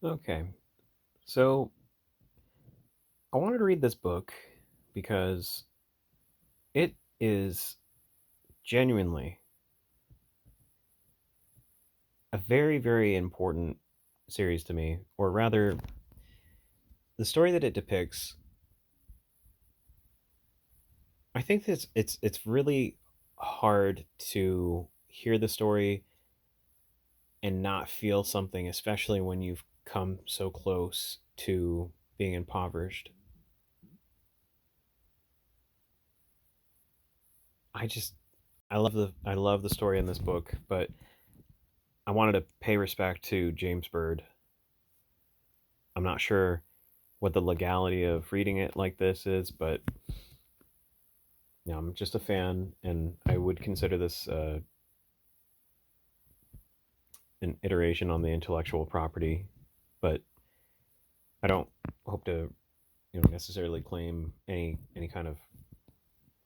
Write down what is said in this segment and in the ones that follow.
Okay, so I wanted to read this book because it is genuinely a very, very important series to me, or rather, the story that it depicts. I think it's really hard to hear the story and not feel something, especially when you've come so close to being impoverished. I just I love the story in this book, but I wanted to pay respect to James Byrd. I'm not sure what the legality of reading it like this is, but I'm just a fan, and I would consider this an iteration on the intellectual property. But I don't hope to necessarily claim any kind of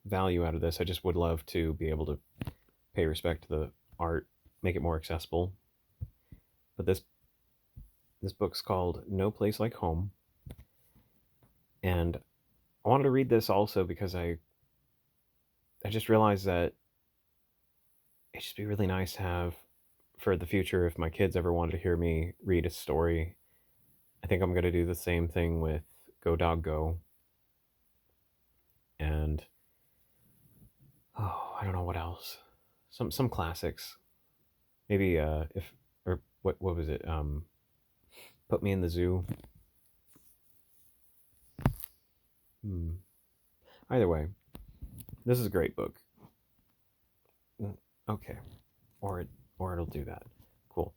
value out of this. I just would love to be able to pay respect to the art, make it more accessible. But this book's called No Place Like Home, and I wanted to read this also because I just realized that it'd just be really nice to have for the future if my kids ever wanted to hear me read a story. I think I'm going to do the same thing with Go Dog Go, and I don't know what else. Some classics. Maybe if or what was it? Put Me in the Zoo. Hmm. Either way, this is a great book. Okay, or it'll do that. Cool.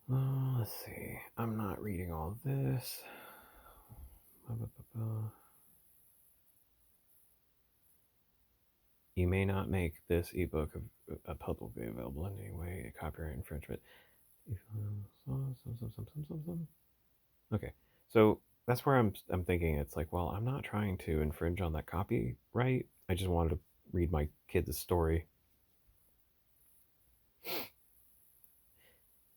Let's see. I'm not reading all this. You may not make this ebook publicly available in any way. A copyright infringement. Okay, so that's where I'm thinking it's like, well, I'm not trying to infringe on that copyright. I just wanted to read my kids a story.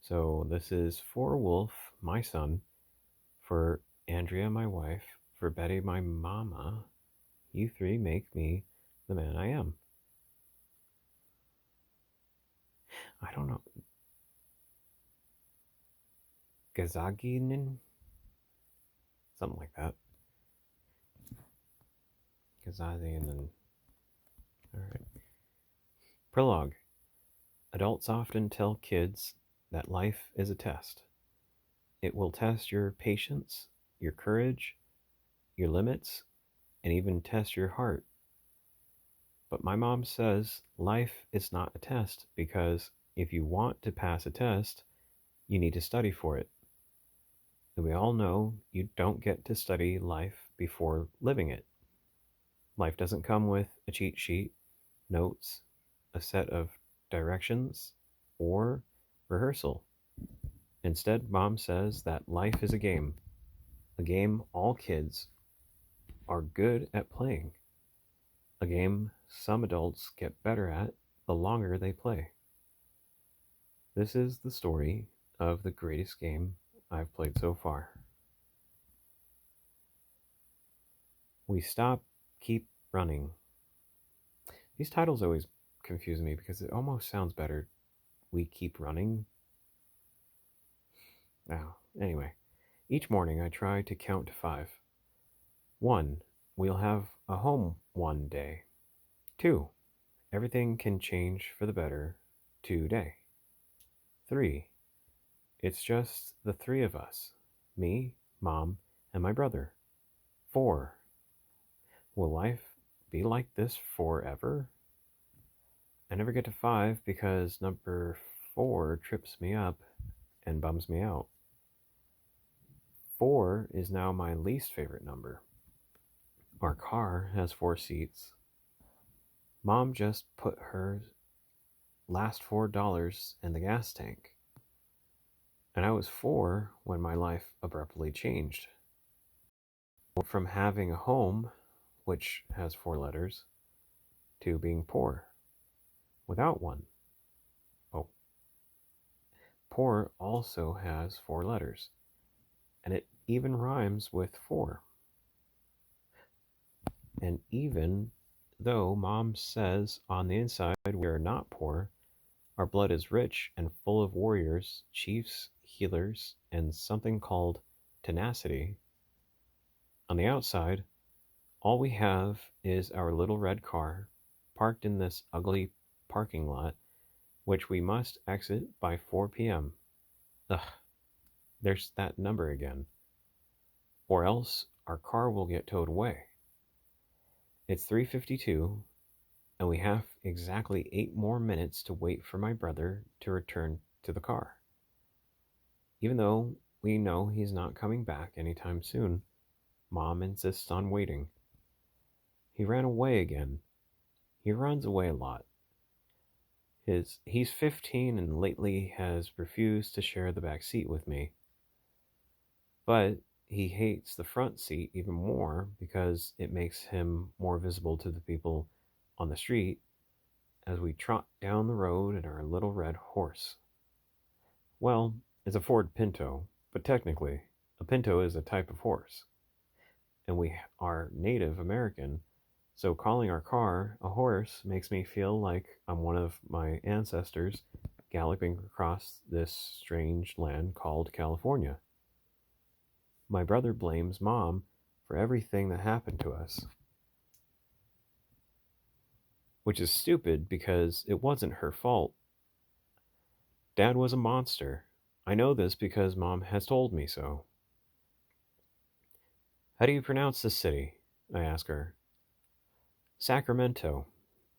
So this is for Wolf, my son, for Andrea, my wife, for Betty, my mama. You three make me the man I am. I don't know. Gazaginen? Something like that. Gazaginen. Alright. Prologue. Adults often tell kids that life is a test. It will test your patience, your courage, your limits, and even test your heart. But my mom says life is not a test because if you want to pass a test, you need to study for it. And we all know you don't get to study life before living it. Life doesn't come with a cheat sheet, notes, a set of directions, or rehearsal. Instead, mom says that life is a game all kids are good at playing, a game some adults get better at the longer they play. This is the story of the greatest game I've played so far. We stop, keep running. These titles always confuse me because it almost sounds better. We keep running. Now, anyway, each morning I try to count to 5. 1. We'll have a home one day. 2. Everything can change for the better today. 3. It's just the three of us, me, mom, and my brother. 4. Will life be like this forever? I never get to 5 because number 4 trips me up and bums me out. 4 is now my least favorite number. Our car has 4 seats. Mom just put her last $4 in the gas tank. And I was 4 when my life abruptly changed. From having a home, which has 4 letters, to being poor without one. Oh, poor also has four letters, and it even rhymes with four. And even though Mom says on the inside we are not poor, our blood is rich and full of warriors, chiefs, healers, and something called tenacity. On the outside, all we have is our little red car, parked in this ugly parking lot, which we must exit by 4 p.m. Ugh, there's that number again. Or else our car will get towed away. It's 3:52, and we have exactly 8 more minutes to wait for my brother to return to the car. Even though we know he's not coming back anytime soon, Mom insists on waiting. He ran away again. He runs away a lot. He's 15 and lately has refused to share the back seat with me. But he hates the front seat even more because it makes him more visible to the people on the street as we trot down the road in our little red horse. Well, it's a Ford Pinto, but technically, a Pinto is a type of horse. And we are Native American, so calling our car a horse makes me feel like I'm one of my ancestors galloping across this strange land called California. My brother blames Mom for everything that happened to us, which is stupid because it wasn't her fault. Dad was a monster. I know this because Mom has told me so. How do you pronounce this city? I ask her. Sacramento.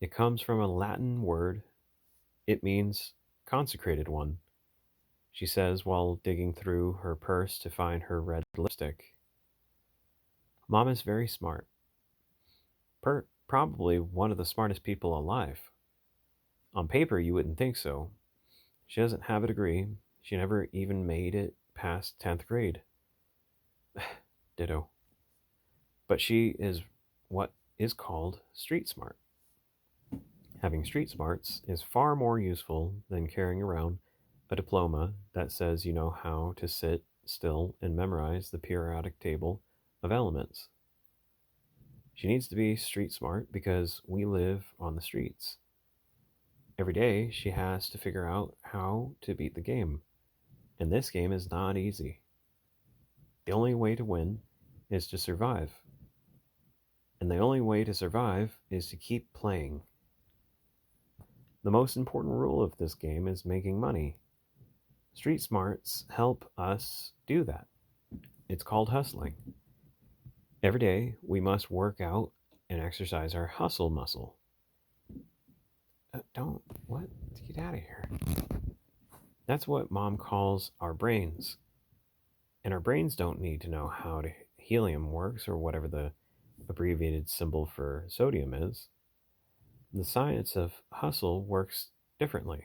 It comes from a Latin word. It means consecrated one, she says while digging through her purse to find her red lipstick. Mom is very smart. Probably one of the smartest people alive. On paper, you wouldn't think so. She doesn't have a degree. She never even made it past 10th grade. Ditto. But she is what is called street smart. Having street smarts is far more useful than carrying around a diploma that says you know how to sit still and memorize the periodic table of elements. She needs to be street smart because we live on the streets. Every day she has to figure out how to beat the game, and this game is not easy. The only way to win is to survive, and the only way to survive is to keep playing. The most important rule of this game is making money. Street smarts help us do that. It's called hustling. Every day we must work out and exercise our hustle muscle. Don't, what? Get out of here. That's what Mom calls our brains. And our brains don't need to know how helium works or whatever the abbreviated symbol for sodium is. The science of hustle works differently.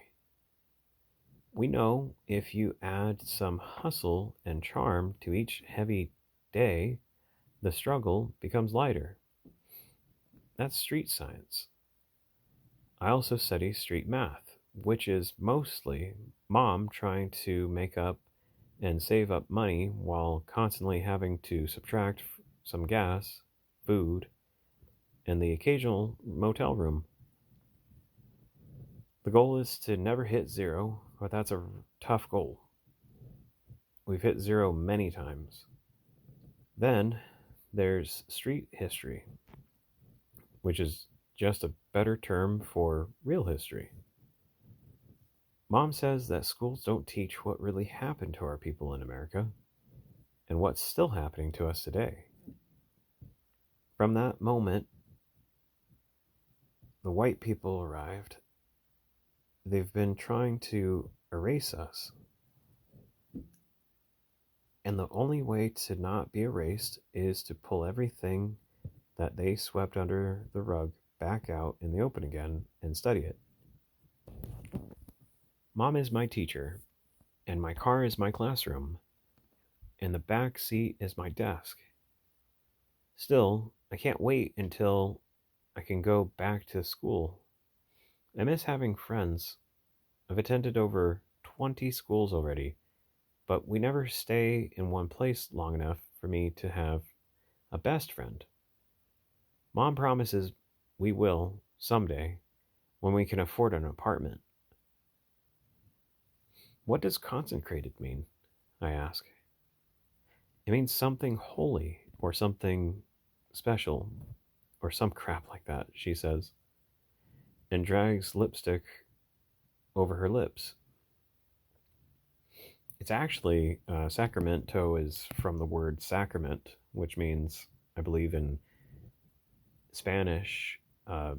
We know if you add some hustle and charm to each heavy day, the struggle becomes lighter. That's street science. I also study street math, which is mostly Mom trying to make up and save up money while constantly having to subtract some gas, food, and the occasional motel room. The goal is to never hit zero, but that's a tough goal. We've hit zero many times. Then there's street history, which is just a better term for real history. Mom says that schools don't teach what really happened to our people in America and what's still happening to us today. From that moment, the white people arrived. They've been trying to erase us. And the only way to not be erased is to pull everything that they swept under the rug back out in the open again and study it. Mom is my teacher, and my car is my classroom, and the back seat is my desk. Still, I can't wait until I can go back to school. I miss having friends. I've attended over 20 schools already, but we never stay in one place long enough for me to have a best friend. Mom promises we will someday when we can afford an apartment. What does consecrated mean? I ask. It means something holy or something special or some crap like that, she says, and drags lipstick over her lips. It's actually, Sacramento is from the word sacrament, which means, I believe in Spanish, a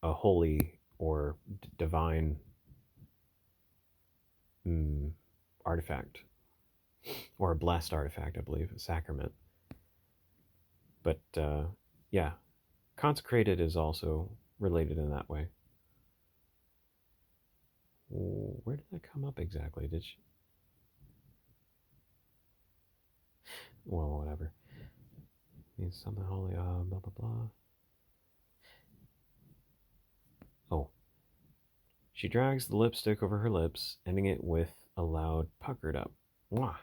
holy or divine mm, artifact, or a blessed artifact, I believe, a sacrament. But yeah, consecrated is also related in that way. Where did that come up exactly? Did she? Well, whatever. Means something holy, blah, blah, blah. Oh. She drags the lipstick over her lips, ending it with a loud puckered up. Mwah.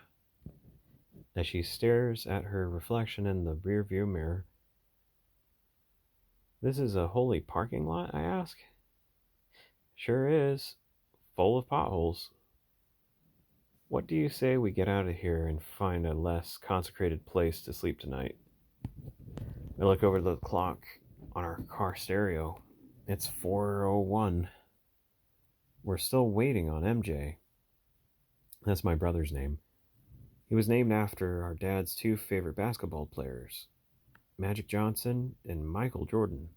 As she stares at her reflection in the rearview mirror. This is a holy parking lot, I ask. Sure is. Full of potholes. What do you say we get out of here and find a less consecrated place to sleep tonight? I look over the clock on our car stereo. It's 4:01. We're still waiting on MJ. That's my brother's name. He was named after our dad's two favorite basketball players, Magic Johnson and Michael Jordan.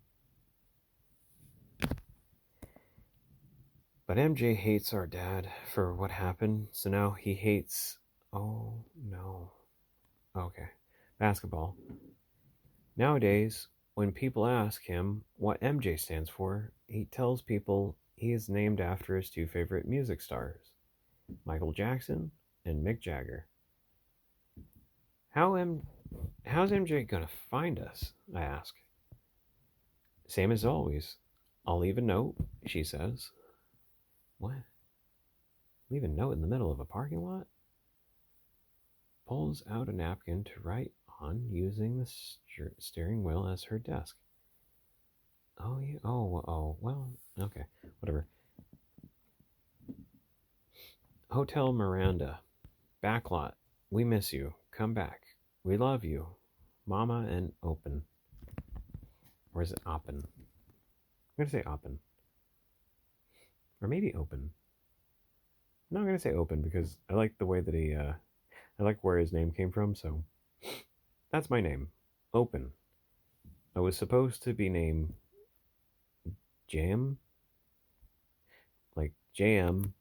But MJ hates our dad for what happened, so now he hates. Oh no. Okay. Basketball. Nowadays, when people ask him what MJ stands for, he tells people he is named after his two favorite music stars, Michael Jackson and Mick Jagger. How's MJ gonna find us? I ask. Same as always. I'll leave a note, she says. What? Leave a note in the middle of a parking lot? Pulls out a napkin to write on using the steering wheel as her desk. Oh, yeah. Oh, well, okay. Whatever. Hotel Miranda. Backlot. We miss you. Come back. We love you. Mama and Open. Or is it Oppen? I'm going to say Oppen. Or maybe Open. No, I'm going to say Open because I like the way that I like where his name came from, so that's my name. Open. I was supposed to be named Jam, like JM,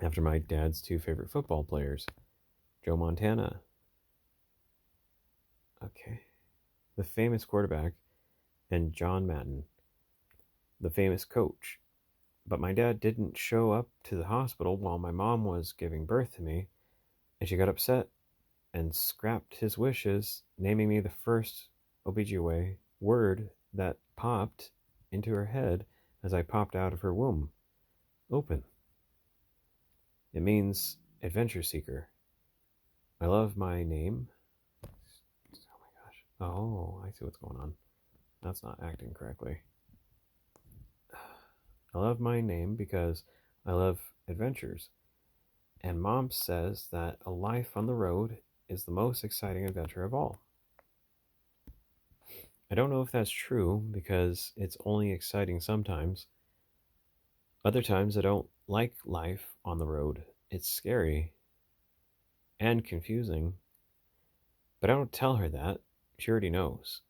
after my dad's two favorite football players, Joe Montana. Okay. The famous quarterback, and John Madden, the famous coach. But my dad didn't show up to the hospital while my mom was giving birth to me, and she got upset and scrapped his wishes, naming me the first OBGYN word that popped into her head as I popped out of her womb. Open. It means adventure seeker. I love my name. Oh my gosh. Oh, I see what's going on. That's not acting correctly. I love my name because I love adventures. And Mom says that a life on the road is the most exciting adventure of all. I don't know if that's true because it's only exciting sometimes. Other times I don't like life on the road. It's scary and confusing. But I don't tell her that. She already knows.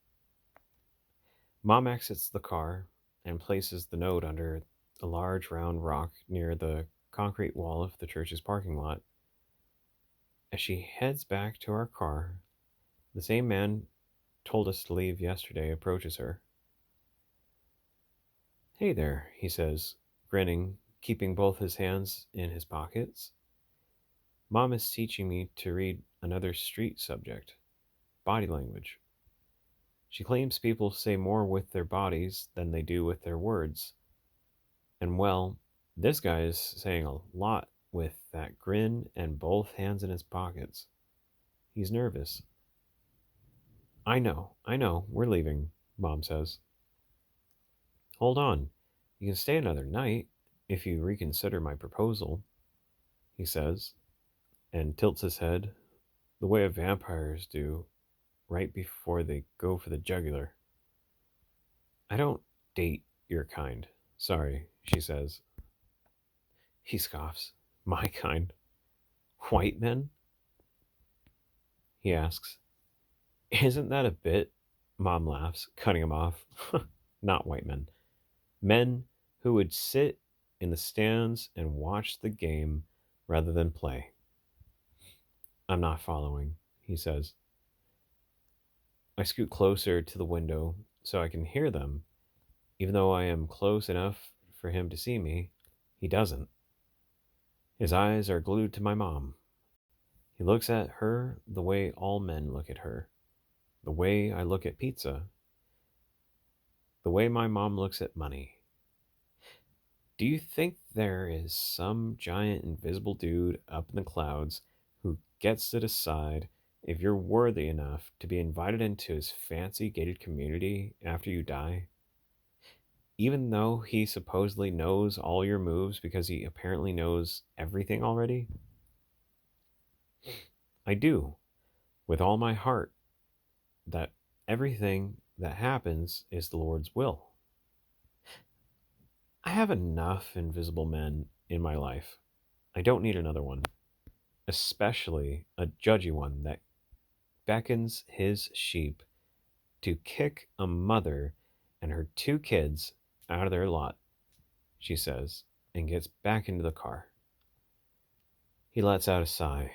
Mom exits the car and places the note under a large round rock near the concrete wall of the church's parking lot. As she heads back to our car, the same man told us to leave yesterday approaches her. Hey there, he says, grinning, keeping both his hands in his pockets. Mom is teaching me to read another street subject, body language. She claims people say more with their bodies than they do with their words. And well, This guy is saying a lot with that grin and both hands in his pockets. He's nervous. I know, we're leaving, Mom says. Hold on. You can stay another night if you reconsider my proposal, he says, and tilts his head the way vampires do right before they go for the jugular. I don't date your kind. Sorry, she says. He scoffs. My kind. White men? He asks. Isn't that a bit? Mom laughs, cutting him off. Not white men. Men who would sit in the stands and watch the game rather than play. I'm not following, he says. I scoot closer to the window so I can hear them. Even though I am close enough for him to see me, he doesn't. His eyes are glued to my mom. He looks at her the way all men look at her, the way I look at pizza, the way my mom looks at money. Do you think there is some giant invisible dude up in the clouds who gets to decide if you're worthy enough to be invited into his fancy gated community after you die? Even though he supposedly knows all your moves because he apparently knows everything already? I do, with all my heart, that everything that happens is the Lord's will. I have enough invisible men in my life. I don't need another one, especially a judgy one that beckons his sheep to kick a mother and her two kids out of their lot, she says, and gets back into the car. He lets out a sigh,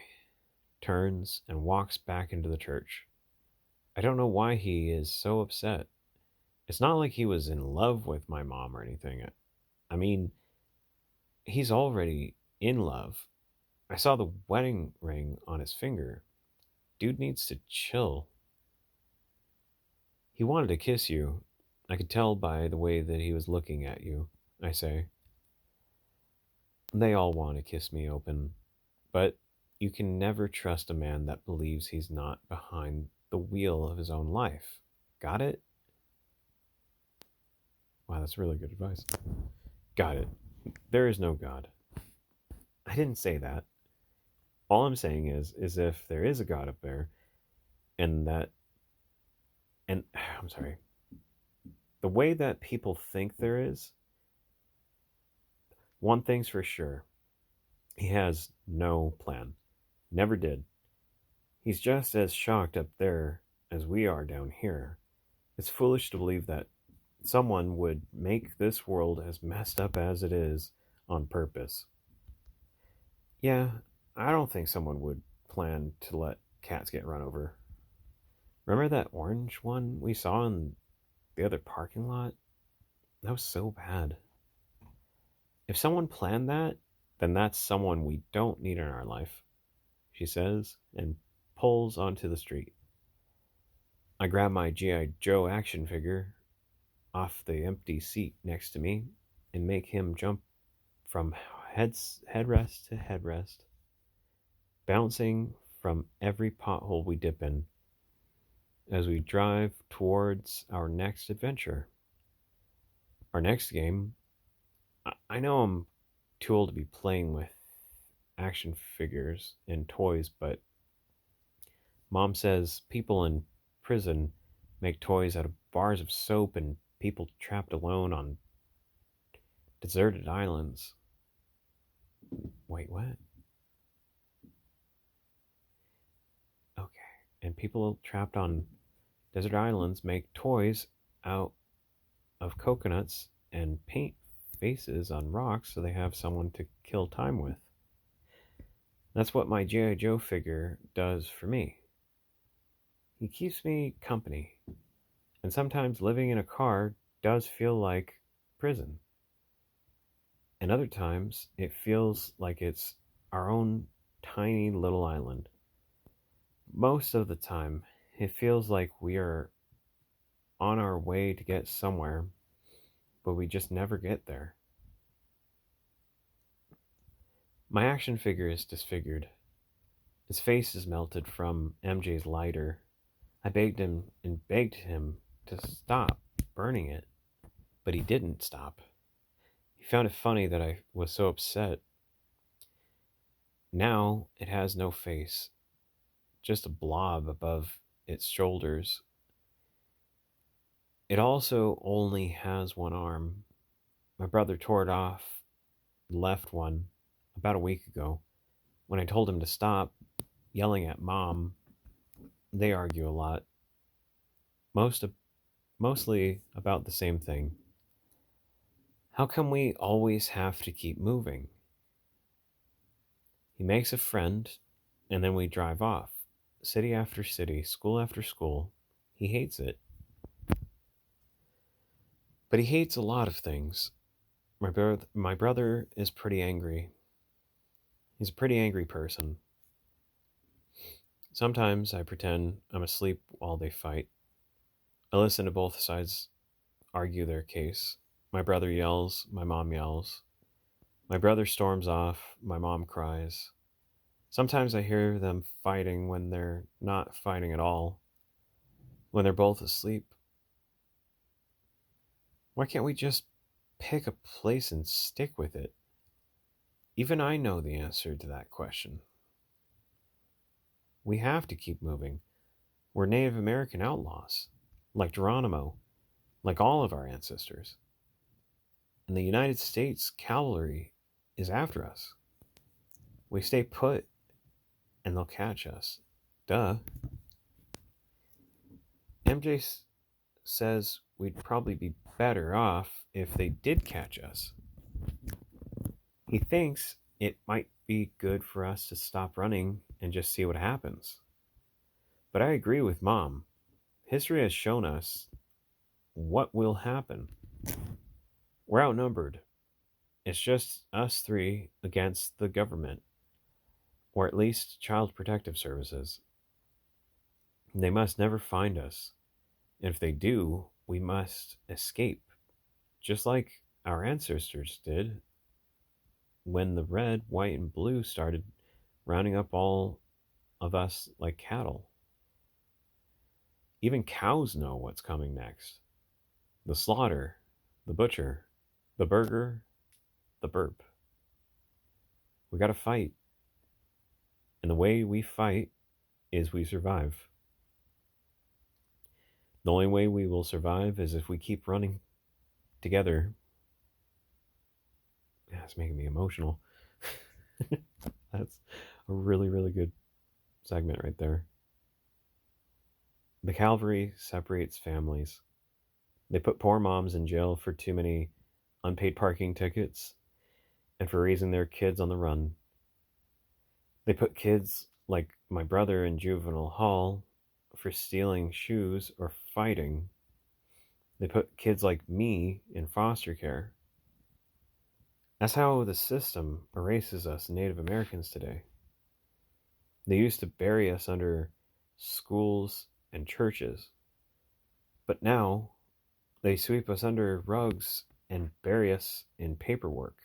turns, and walks back into the church. I don't know why he is so upset. It's not like he was in love with my mom or anything. I mean, he's already in love. I saw the wedding ring on his finger. Dude needs to chill. He wanted to kiss you. I could tell by the way that he was looking at you, I say. They all want to kiss me open, but you can never trust a man that believes he's not behind the wheel of his own life. Got it? Wow, that's really good advice. Got it. There is no God. I didn't say that. All I'm saying is if there is a God up there, and that, and I'm sorry, the way that people think there is, one thing's for sure. He has no plan. Never did. He's just as shocked up there as we are down here. It's foolish to believe that someone would make this world as messed up as it is on purpose. Yeah, I don't think someone would plan to let cats get run over. Remember that orange one we saw in the other parking lot? That was so bad. If someone planned that, then that's someone we don't need in our life, she says, and pulls onto the street. I grab my G.I. Joe action figure off the empty seat next to me and make him jump from headrest to headrest, bouncing from every pothole we dip in as we drive towards our next adventure. Our next game. I know I'm too old to be playing with action figures and toys, but Mom says people in prison make toys out of bars of soap and people trapped alone on deserted islands. Wait, what? Okay. And people trapped on desert islands make toys out of coconuts and paint faces on rocks so they have someone to kill time with. That's what my G.I. Joe figure does for me. He keeps me company, and sometimes living in a car does feel like prison. And other times it feels like it's our own tiny little island. Most of the time, it feels like we are on our way to get somewhere, but we just never get there. My action figure is disfigured. His face is melted from MJ's lighter. I begged him and begged him to stop burning it, but he didn't stop. He found it funny that I was so upset. Now it has no face, just a blob above its shoulders. It also only has one arm. My brother tore it off, the left one, about a week ago. When I told him to stop yelling at mom, they argue a lot, most mostly about the same thing. How come we always have to keep moving? He makes a friend, and then we drive off, city after city, school after school. He hates it. But he hates a lot of things. My brother is pretty angry. He's a pretty angry person. Sometimes I pretend I'm asleep while they fight. I listen to both sides argue their case. My brother yells, my mom yells. My brother storms off, my mom cries. Sometimes I hear them fighting when they're not fighting at all, when they're both asleep. Why can't we just pick a place and stick with it? Even I know the answer to that question. We have to keep moving. We're Native American outlaws, like Geronimo, like all of our ancestors. And the United States cavalry is after us. We stay put and they'll catch us. Duh. MJ says we'd probably be better off if they did catch us. He thinks it might be good for us to stop running and just see what happens. But I agree with Mom. History has shown us what will happen. We're outnumbered. It's just us three against the government, or at least Child Protective Services. They must never find us. And if they do, we must escape, just like our ancestors did when the red, white, and blue started rounding up all of us like cattle. Even cows know what's coming next: the slaughter, the butcher, the burger, the burp. We gotta fight. And the way we fight is we survive. The only way we will survive is if we keep running together. Yeah, it's making me emotional. That's a really, really good segment right there. The cavalry separates families. They put poor moms in jail for too many unpaid parking tickets and for raising their kids on the run. They put kids like my brother in juvenile hall for stealing shoes or fighting. They put kids like me in foster care. That's how the system erases us Native Americans today. They used to bury us under schools and churches, but now they sweep us under rugs and bury us in paperwork.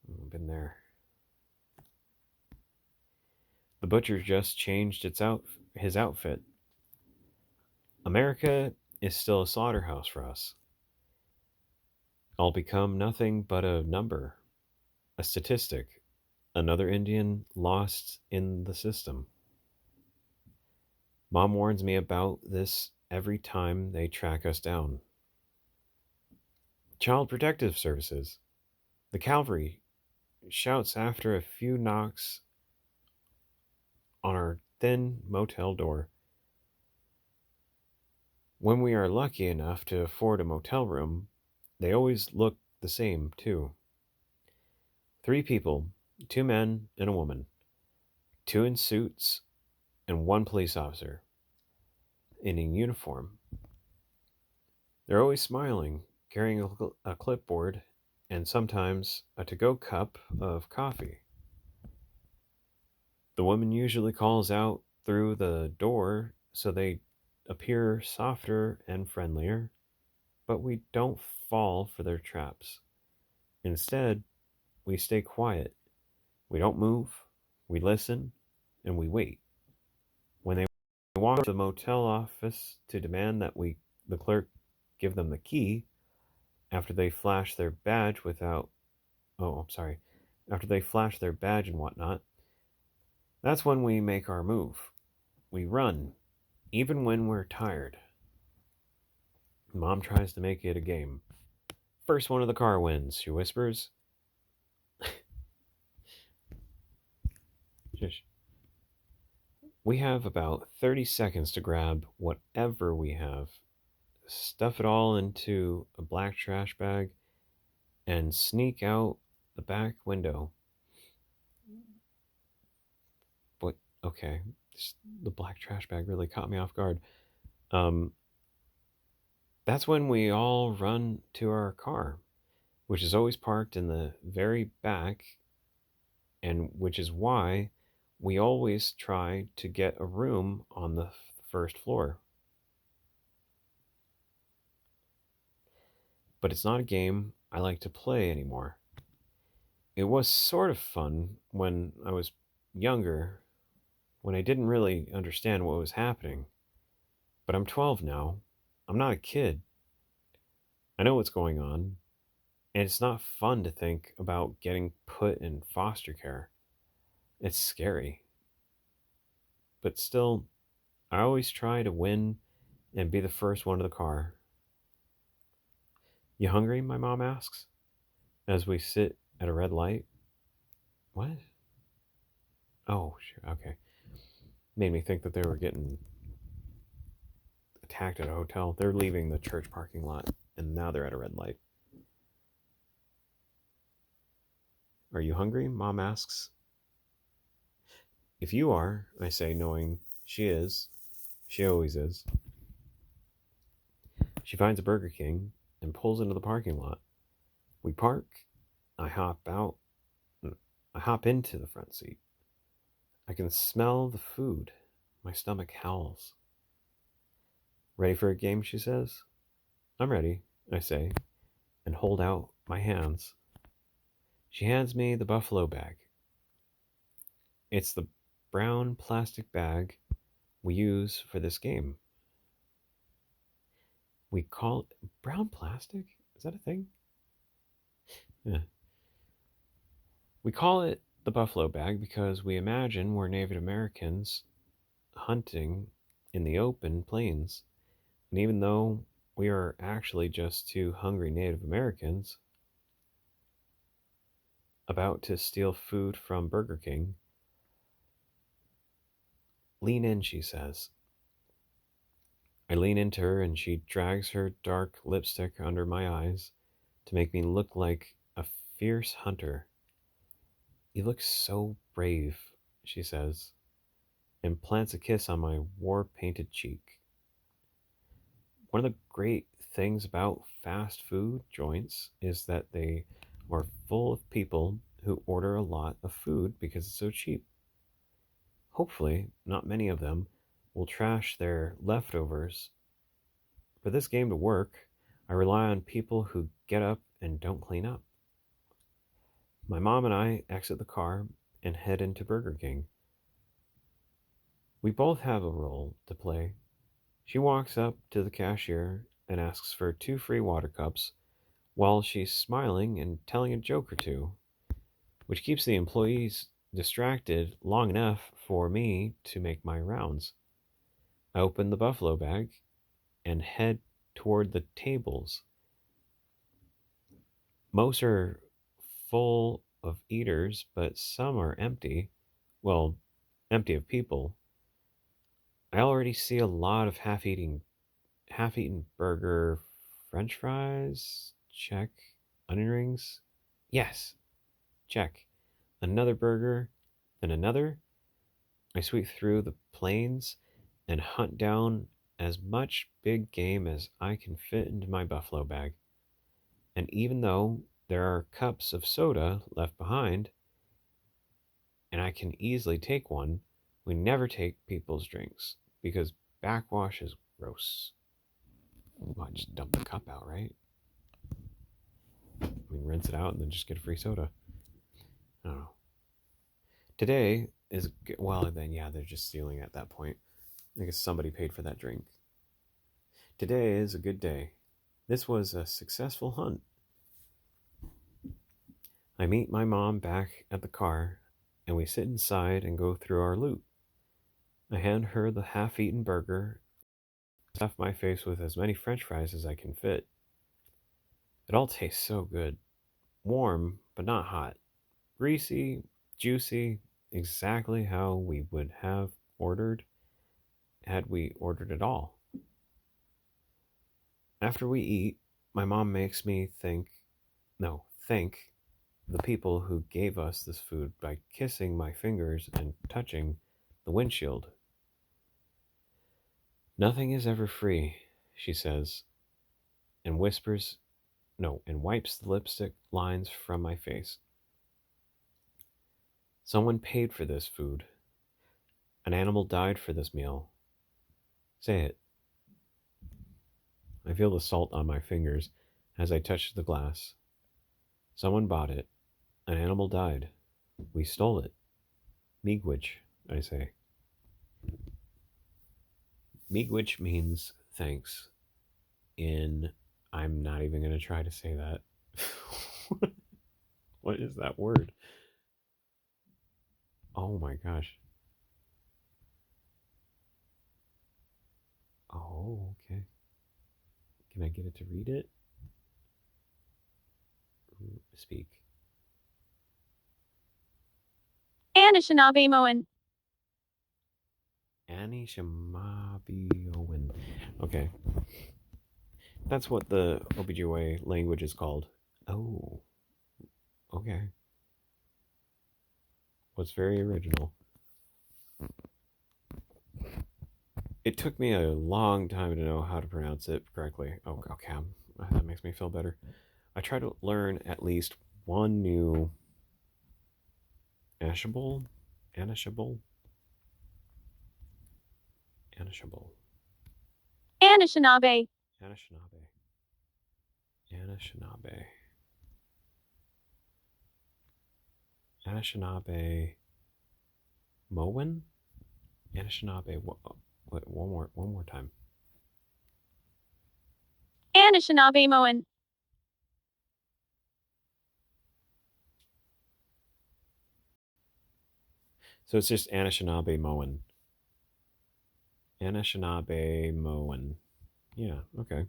I've been there. The butcher just changed his outfit. America is still a slaughterhouse for us. I'll become nothing but a number, a statistic, another Indian lost in the system. Mom warns me about this every time they track us down. Child Protective Services. The cavalry shouts after a few knocks on our thin motel door. When we are lucky enough to afford a motel room, they always look the same, too. 3 people, 2 men and a woman, 2 in suits, and 1 police officer in uniform. They're always smiling, carrying a clipboard, and sometimes a to go cup of coffee. The woman usually calls out through the door so they appear softer and friendlier, but we don't fall for their traps. Instead, we stay quiet. We don't move. We listen and we wait. When they walk to the motel office to demand that the clerk give them the key after they flash their badge without, oh, I'm sorry, after they flash their badge and whatnot, that's when we make our move. We run, even when we're tired. Mom tries to make it a game. First one of the car wins, she whispers. Shush. We have about 30 seconds to grab whatever we have, stuff it all into a black trash bag, and sneak out the back window. But, okay, the black trash bag really caught me off guard. Um, that's when we all run to our car, which is always parked in the very back, and which is why we always try to get a room on the first floor. But it's not a game I like to play anymore. It was sort of fun when I was younger, when I didn't really understand what was happening. But I'm 12 now. I'm not a kid. I know what's going on, and it's not fun to think about getting put in foster care. It's scary. But still, I always try to win and be the first one to the car. You hungry? My mom asks as we sit at a red light. What? Oh, sure. Okay. Made me think that they were getting attacked at a hotel. They're leaving the church parking lot, and now they're at a red light. Are you hungry? Mom asks. If you are, I say, knowing she is. She always is. She finds a Burger King and pulls into the parking lot. We park. I hop out. I hop into the front seat. I can smell the food. My stomach howls. Ready for a game, she says. I'm ready, I say, and hold out my hands. She hands me the buffalo bag. It's the brown plastic bag we use for this game. We call it brown plastic? Is that a thing? Yeah. We call it the buffalo bag because we imagine we're Native Americans hunting in the open plains. And even though we are actually just two hungry Native Americans about to steal food from Burger King, lean in, she says. I lean into her and she drags her dark lipstick under my eyes to make me look like a fierce hunter. You look so brave, she says, and plants a kiss on my war painted cheek. One of the great things about fast food joints is that they are full of people who order a lot of food because it's so cheap. Hopefully, not many of them will trash their leftovers. For this game to work, I rely on people who get up and don't clean up. My mom and I exit the car and head into Burger King. We both have a role to play. She walks up to the cashier and asks for 2 free water cups while she's smiling and telling a joke or two, which keeps the employees distracted long enough for me to make my rounds. I open the buffalo bag and head toward the tables. Most are full of eaters, but some are empty. Well, empty of people. I already see a lot of half-eaten burger, French fries. Check. Onion rings. Yes. Check. Another burger, then another. I sweep through the plains and hunt down as much big game as I can fit into my buffalo bag. And even though there are cups of soda left behind, and I can easily take one, we never take people's drinks because backwash is gross. Well, I just dump the cup out, right? I mean, rinse it out and then just get a free soda. Today is, well, then, yeah, they're just stealing at that point. I guess somebody paid for that drink. Today is a good day. This was a successful hunt. I meet my mom back at the car, and we sit inside and go through our loot. I hand her the half eaten burger, stuff my face with as many french fries as I can fit. It all tastes so good. Warm, but not hot. Greasy, juicy, exactly how we would have ordered had we ordered it all. After we eat, my mom makes me thank the people who gave us this food by kissing my fingers and touching the windshield. Nothing is ever free, she says, and whispers, no, and wipes the lipstick lines from my face. Someone paid for this food. An animal died for this meal. Say it. I feel the salt on my fingers as I touch the glass. Someone bought it. An animal died. We stole it. Miigwech, I say. Miigwech means thanks. In, I'm not even going to try to say that. What is that word? Oh my gosh. Oh, okay. Can I get it to read it? Speak. Anishinaabe Anishinaabe. Okay. That's what the Ojibwe language is called. Oh, okay. What's very original. It took me a long time to know how to pronounce it correctly. Oh, okay. That makes me feel better. I try to learn at least one new Anishable, Anishable, Anishable, Anishinaabe. Anishinaabe, Anishinaabe, Anishinaabe, Moen, Anishinaabe. One more time. Anishinaabe. So it's just Anishinaabe Moen. Anishinaabe Moen. Yeah, okay.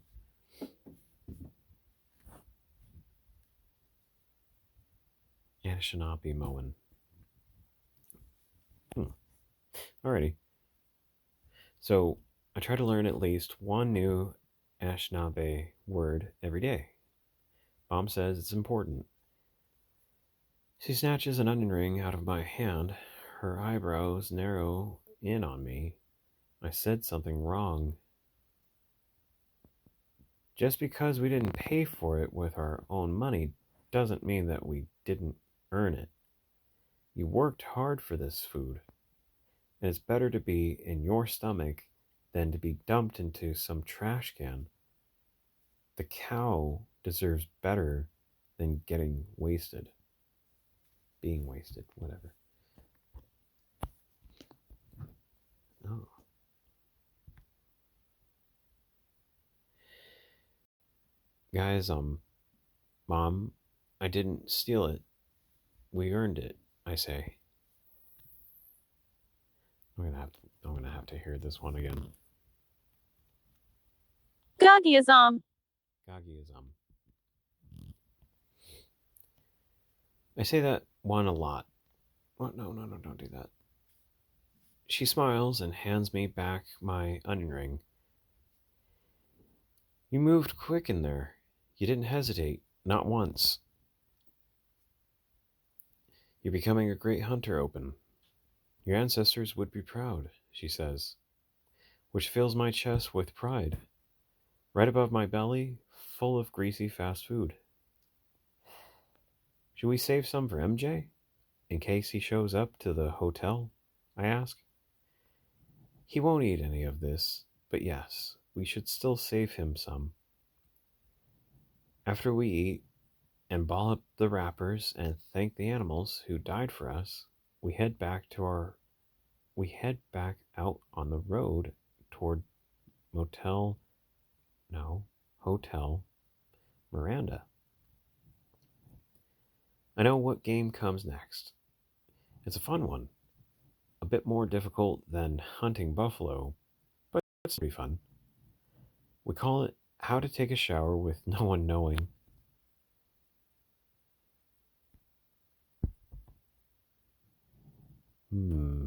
Anishinaabe Moen. Alrighty. So I try to learn at least one new Anishinaabe word every day. Mom says it's important. She snatches an onion ring out of my hand. Her eyebrows narrow in on me. I said something wrong. Just because we didn't pay for it with our own money doesn't mean that we didn't earn it. You worked hard for this food, and it's better to be in your stomach than to be dumped into some trash can. The cow deserves better than getting wasted. Being wasted, whatever. Oh. Guys, Mom, I didn't steal it. We earned it, I say. I'm gonna have to hear this one again. Gagiazam. Gagiism. I say that one a lot. What? No, don't do that. She smiles and hands me back my onion ring. You moved quick in there. You didn't hesitate, not once. You're becoming a great hunter, Open. Your ancestors would be proud, she says, which fills my chest with pride. Right above my belly, full of greasy fast food. Should we save some for MJ? In case he shows up to the hotel? I ask. He won't eat any of this, but yes, we should still save him some. After we eat and ball up the wrappers and thank the animals who died for us, we head back to our we head back out on the road toward motel no hotel Miranda. I know what game comes next. It's a fun one, a bit more difficult than hunting buffalo, but it's pretty fun. We call it How to Take a Shower with No One Knowing. Hmm.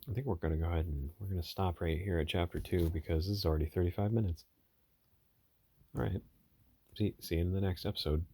I think we're going to go ahead and we're going to stop right here at chapter 2 because this is already 35 minutes. All right. See you in the next episode.